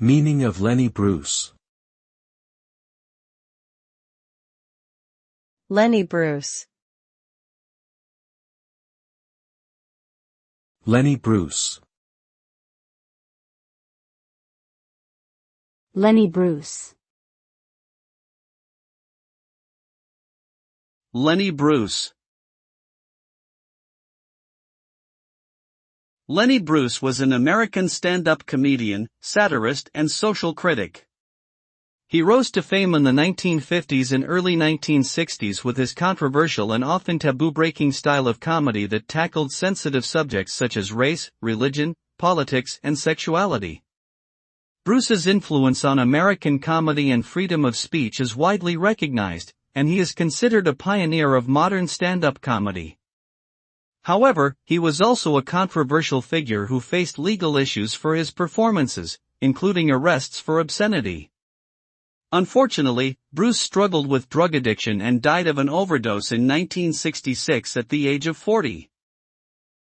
Meaning of Lenny Bruce. Lenny Bruce. Lenny Bruce. Lenny Bruce. Lenny Bruce. Lenny Bruce was an American stand-up comedian, satirist, and social critic. He rose to fame in the 1950s and early 1960s with his controversial and often taboo-breaking style of comedy that tackled sensitive subjects such as race, religion, politics, and sexuality. Bruce's influence on American comedy and freedom of speech is widely recognized, and he is considered a pioneer of modern stand-up comedy. However, he was also a controversial figure who faced legal issues for his performances, including arrests for obscenity. Unfortunately, Bruce struggled with drug addiction and died of an overdose in 1966 at the age of 40.